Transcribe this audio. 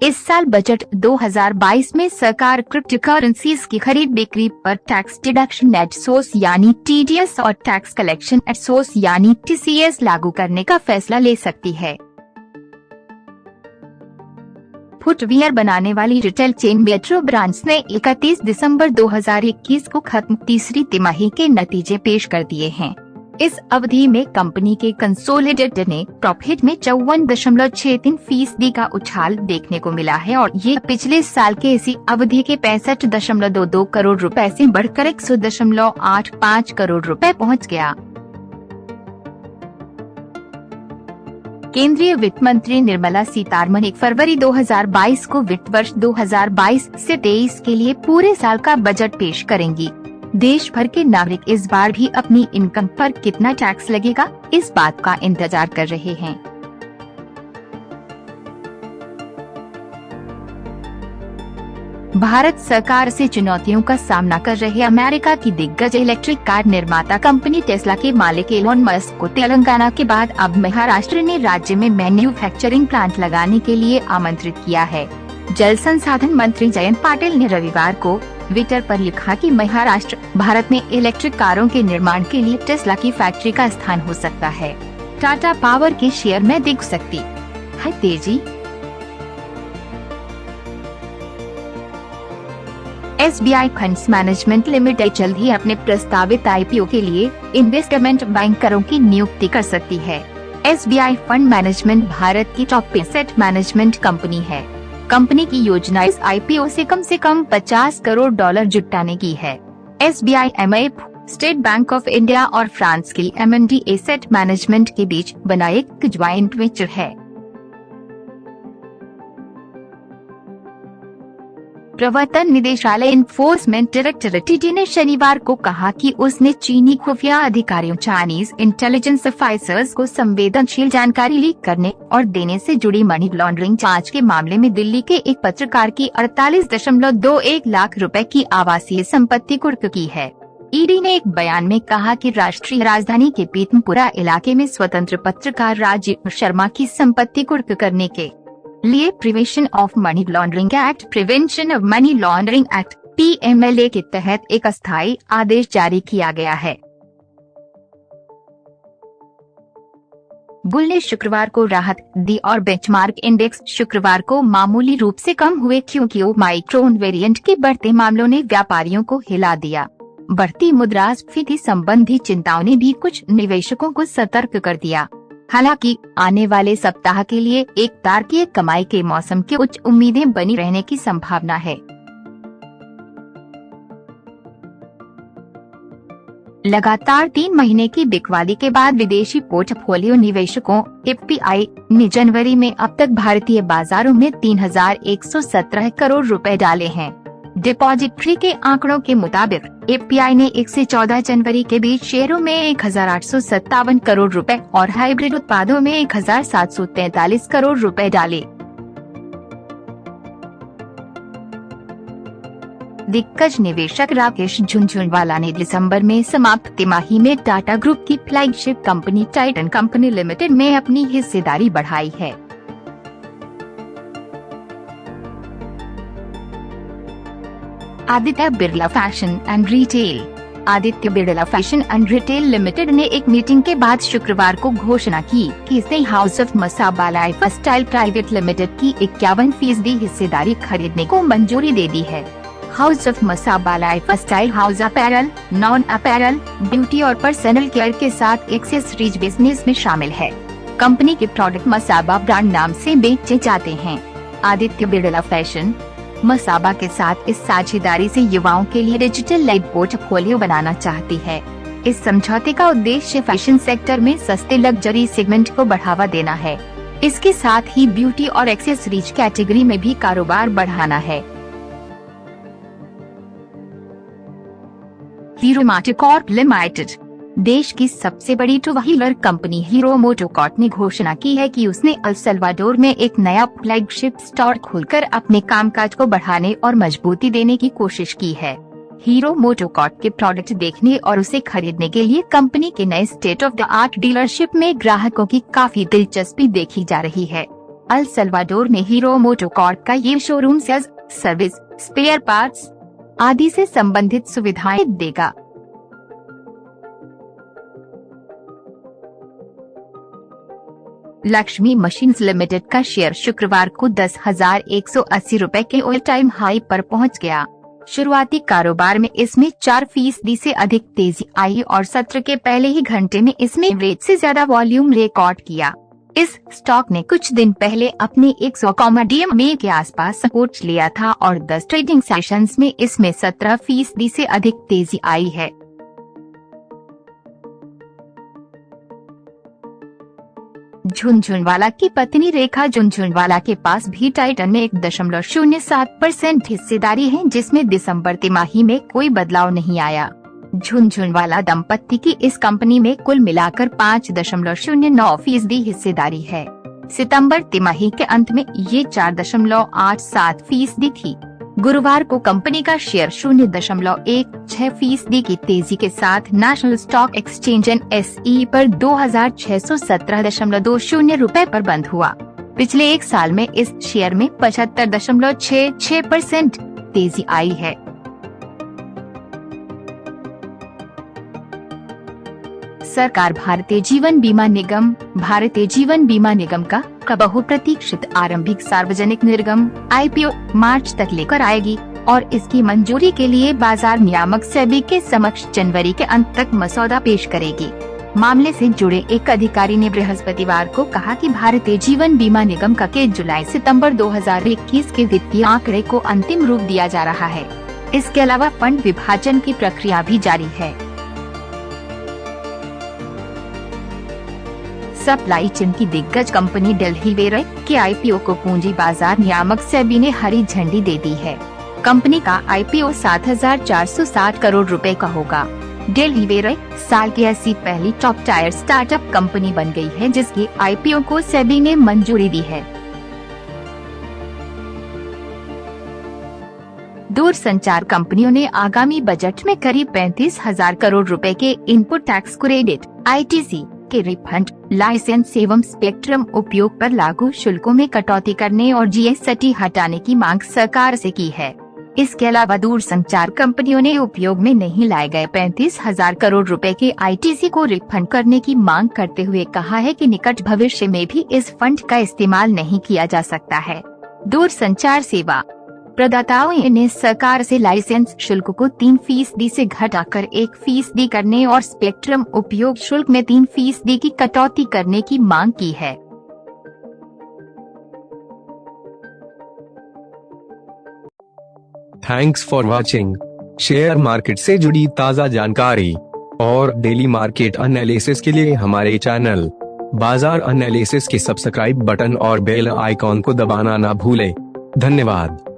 इस साल बजट 2022 में सरकार क्रिप्टो करेंसीज की खरीद बिक्री पर टैक्स डिडक्शन एट सोर्स यानी TDS और टैक्स कलेक्शन एट सोर्स यानी TCS लागू करने का फैसला ले सकती है। फुटवियर बनाने वाली रिटेल चेन मेट्रो ब्रांड्स ने 31 दिसंबर 2021 को खत्म तीसरी तिमाही के नतीजे पेश कर दिए हैं। इस अवधि में कंपनी के कंसोलिडेटेड नेट प्रॉफिट में 54.63% का उछाल देखने को मिला है और ये पिछले साल के इसी अवधि के 65.22 करोड़ रुपए से बढ़कर 100.85 करोड़ रुपए पहुंच गया। केंद्रीय वित्त मंत्री निर्मला सीतारमण 1 फरवरी 2022 को वित्त वर्ष 2022 से 23 के लिए पूरे साल का बजट पेश करेंगी। देश भर के नागरिक इस बार भी अपनी इनकम पर कितना टैक्स लगेगा, इस बात का इंतजार कर रहे हैं। भारत सरकार से चुनौतियों का सामना कर रहे अमेरिका की दिग्गज इलेक्ट्रिक कार निर्माता कंपनी टेस्ला के मालिक एलोन मस्क को तेलंगाना के बाद अब महाराष्ट्र ने राज्य में मैन्युफैक्चरिंग प्लांट लगाने के लिए आमंत्रित किया है। जल संसाधन मंत्री जयंत पाटिल ने रविवार को ट्विटर पर लिखा कि महाराष्ट्र भारत में इलेक्ट्रिक कारों के निर्माण के लिए टेस्ला की फैक्ट्री का स्थान हो सकता है। टाटा पावर के शेयर में दिख सकती है तेजी। SBI फंड्स मैनेजमेंट लिमिटेड जल्द ही अपने प्रस्तावित IPO के लिए इन्वेस्टमेंट बैंकरों की नियुक्ति कर सकती है। SBI फंड मैनेजमेंट भारत की टॉप एसेट मैनेजमेंट कंपनी है। कंपनी की योजना इस IPO से कम $50 करोड़ जुटाने की है। SBI MF, state bank of India और फ्रांस की M&D एसेट मैनेजमेंट के बीच बना एक ज्वाइंट वेंचर है। प्रवर्तन निदेशालय इन्फोर्समेंट डायरेक्टरेट ED ने शनिवार को कहा कि उसने चीनी खुफिया अधिकारियों चाइनीज इंटेलिजेंस ऑफिसर्स को संवेदनशील जानकारी लीक करने और देने से जुड़ी मनी लॉन्ड्रिंग जांच के मामले में दिल्ली के एक पत्रकार की 48.21 लाख रुपए की आवासीय संपत्ति कुर्क की है। ED ने एक बयान में कहा कि राष्ट्रीय राजधानी के पीतमपुरा इलाके में स्वतंत्र पत्रकार राजीव शर्मा की संपत्ति कुर्क करने के लिए prevention of money laundering act, prevention of money laundering act PMLA के तहत एक अस्थायी आदेश जारी किया गया है। बुल ने शुक्रवार को राहत दी और बेंचमार्क इंडेक्स शुक्रवार को मामूली रूप से कम हुए क्योंकि ओमाइक्रोन वेरिएंट के बढ़ते मामलों ने व्यापारियों को हिला दिया। बढ़ती मुद्रास्फीति संबंधी चिंताओं ने भी कुछ निवेशकों को सतर्क कर दिया। हालांकि आने वाले सप्ताह के लिए एक तारकीय कमाई के मौसम की उच्च उम्मीदें बनी रहने की संभावना है। लगातार 3 महीने की बिकवाली के बाद विदेशी पोर्टफोलियो निवेशकों FPI ने जनवरी में अब तक भारतीय बाजारों में 3,117 करोड़ रुपए डाले हैं। डिपॉजिटरी के आंकड़ों के मुताबिक FPI ने 1 से 14 जनवरी के बीच शेयरों में 1,857 करोड़ रुपए और हाइब्रिड उत्पादों में 1,743 करोड़ रुपए डाले। दिग्गज निवेशक राकेश झुनझुनवाला ने दिसंबर में समाप्त तिमाही में टाटा ग्रुप की flagship company Titan company limited में अपनी हिस्सेदारी बढ़ाई है। Aditya Birla fashion and retail Aditya Birla fashion and retail limited ने एक मीटिंग के बाद शुक्रवार को घोषणा की कि इसने house of Masaba lifestyle private limited की 51% हिस्सेदारी खरीदने को मंजूरी दे दी है। House of Masaba lifestyle house apparel, non apparel, beauty और पर्सनल केयर के साथ एक्सेसरीज बिजनेस में शामिल है। कंपनी के प्रोडक्ट मसाबा ब्रांड नाम से बेचे जाते हैं। आदित्य बिरला फैशन मसाबा के साथ इस साझेदारी से युवाओं के लिए डिजिटल लाइट पोर्टफोलियो बनाना चाहती है। इस समझौते का उद्देश्य फैशन सेक्टर में सस्ते लग्जरी सेगमेंट को बढ़ावा देना है। इसके साथ ही ब्यूटी और एक्सेसरीज कैटेगरी में भी कारोबार बढ़ाना है। हीरो मोटोकॉर्प लिमिटेड देश की सबसे बड़ी two wheeler company hero MotoCorp ने घोषणा की है कि उसने अल सल्वाडोर में एक नया फ्लैगशिप स्टोर खोलकर अपने कामकाज को बढ़ाने और मजबूती देने की कोशिश की है। हीरो मोटोकॉर्प के प्रोडक्ट देखने और उसे खरीदने के लिए कंपनी के नए state of the art dealership में ग्राहकों की काफी दिलचस्पी देखी जा रही है। अल सल्वाडोर में हीरो मोटोकॉर्प का ये showroom sales, service, spare parts आदि से संबंधित सुविधाएं देगा। लक्ष्मी मशीन्स लिमिटेड का शेयर शुक्रवार को 10,180 रुपए के ऑल टाइम हाई पर पहुंच गया। शुरुआती कारोबार में इसमें 4% से अधिक तेजी आई और सत्र के पहले ही घंटे में इसमें रेट से ज्यादा वॉल्यूम रिकॉर्ड किया। इस स्टॉक ने कुछ दिन पहले अपने 100 के आसपास सपोर्ट लिया था और 10 ट्रेडिंग सेशंस में इसमें 17% से अधिक तेजी आई है। झुनझुनवाला की पत्नी रेखा झुनझुनवाला के पास भी टाइटन में 1.07% हिस्सेदारी है, जिसमें दिसंबर तिमाही में कोई बदलाव नहीं आया। झुनझुनवाला दंपत्ति की इस कंपनी में कुल मिलाकर 5.09% हिस्सेदारी है। सितंबर तिमाही के अंत में ये 4.87% थी। गुरुवार को कंपनी का शेयर 0.16% की तेजी के साथ नेशनल स्टॉक एक्सचेंज NSE पर 2,617.20 रुपए पर बंद हुआ। पिछले एक साल में इस शेयर में 75.66% तेजी आई है। सरकार भारतीय जीवन बीमा निगम का बहुप्रतीक्षित आरंभिक सार्वजनिक निर्गम IPO मार्च तक लेकर आएगी और इसकी मंजूरी के लिए बाजार नियामक सेबी के समक्ष जनवरी के अंत तक मसौदा पेश करेगी। मामले से जुड़े एक अधिकारी ने बृहस्पतिवार को कहा कि भारतीय जीवन बीमा निगम का के जुलाई-सितंबर 2021 के वित्तीय आंकड़े को अंतिम रूप दिया जा रहा है। इसके अलावा फंड विभाजन की प्रक्रिया भी जारी है। सप्लाई चेन की दिग्गज कंपनी डेल्ही वेयर के IPO को पूंजी बाजार नियामक सेबी ने हरी झंडी दे दी है। कंपनी का IPO 7,460 करोड़ रुपए का होगा। डेल्ही वेयर साल की ऐसी पहली टॉप टायर स्टार्टअप कंपनी बन गई है जिसकी IPO को सेबी ने मंजूरी दी है। दूरसंचार कंपनियों ने आगामी बजट में करीब 35,000 करोड़ रुपए के इनपुट टैक्स क्रेडिट ITC के रिफंड, लाइसेंस एवं स्पेक्ट्रम उपयोग पर लागू शुल्कों में कटौती करने और GST हटाने की मांग सरकार से की है। इसके अलावा दूरसंचार कंपनियों ने उपयोग में नहीं लाए गए 35,000 करोड़ रुपए के ITC को रिफंड करने की मांग करते हुए कहा है कि निकट भविष्य में भी इस फंड का इस्तेमाल नहीं किया जा सकता है। दूरसंचार सेवा प्रदाताओं ने सरकार से लाइसेंस शुल्क को 3% से घटाकर 1% करने और स्पेक्ट्रम उपयोग शुल्क में 3% की कटौती करने की मांग की है। Thanks for watching. Share market से जुड़ी ताज़ा जानकारी और डेली मार्केट एनालिसिस के लिए हमारे चैनल बाजार एनालिसिस के सब्सक्राइब बटन और बेल आइकॉन को दबाना ना भूलें। धन्यवाद।